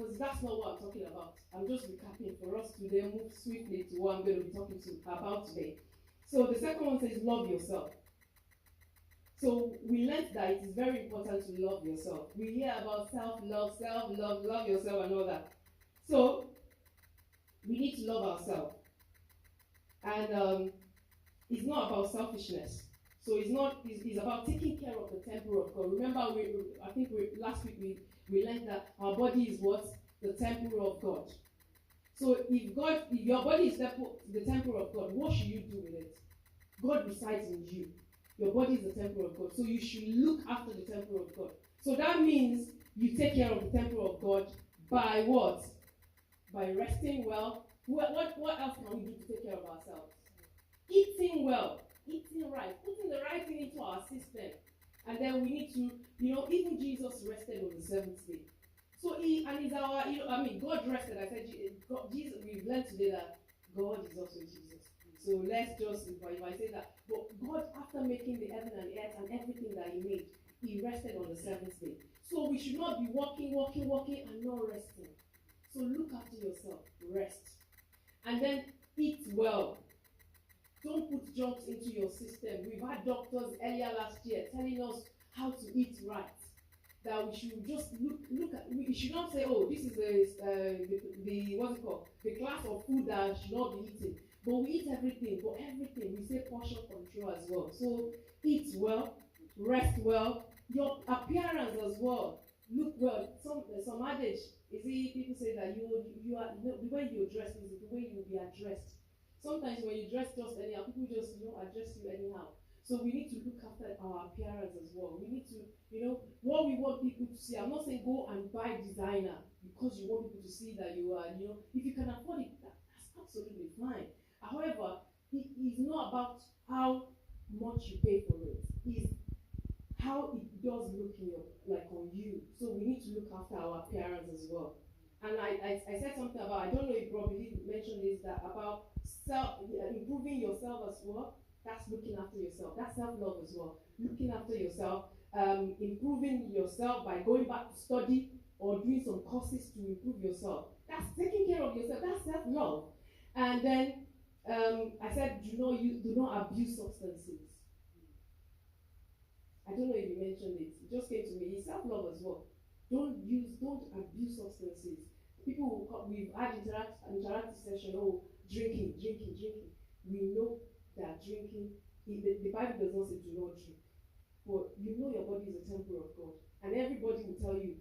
because that's not what I'm talking about. I'm just recapping for us to then move swiftly to what I'm going to be talking about today. So the second one says love yourself. So we learned that it is very important to love yourself. We hear about self-love, love yourself and all that. So we need to love ourselves. And it's not about selfishness. So it's about taking care of the temple of God. Remember, last week we learned that our body is what? The temple of God. So if your body is the temple of God, what should you do with it? God resides in you. Your body is the temple of God. So you should look after the temple of God. So that means you take care of the temple of God by what? By resting well. What else can we do to take care of ourselves? Eating well, eating right, putting the right thing into our system. And then we need to, even Jesus rested on the seventh day. So God rested. I said, Jesus, we've learned today that God is also Jesus. So let's just, if I say that, but God, after making the heaven and earth and everything that He made, He rested on the seventh day. So we should not be walking, and not resting. So look after yourself, rest. And then eat well. Don't put junks into your system. We've had doctors earlier last year telling us how to eat right. That we should just look at. We should not say, "Oh, this is the what's it called? The class of food that should not be eaten." But we eat everything. But everything we say portion control as well. So eat well, rest well. Your appearance as well. Look well. Some adage people say that you are the way you dress is the way you will be addressed. Sometimes when you dress just anyhow, people just address you anyhow. So we need to look after our appearance as well. We need to, what we want people to see. I'm not saying go and buy designer because you want people to see that you are, if you can afford it, that's absolutely fine. However, it is not about how much you pay for it. It's how it does look on you. So we need to look after our appearance as well. And I said something about, I don't know if Robbie mentioned this, that about improving yourself as well. That's looking after yourself. That's self-love as well. Looking after yourself, improving yourself by going back to study or doing some courses to improve yourself. That's taking care of yourself. That's self-love. And then I said, do not abuse substances. I don't know if you mentioned it. It just came to me. It's self-love as well. Don't abuse substances. People will come, we've had interactive session, drinking. We know that drinking, the Bible does not say do not drink. But your body is a temple of God. And everybody will tell you,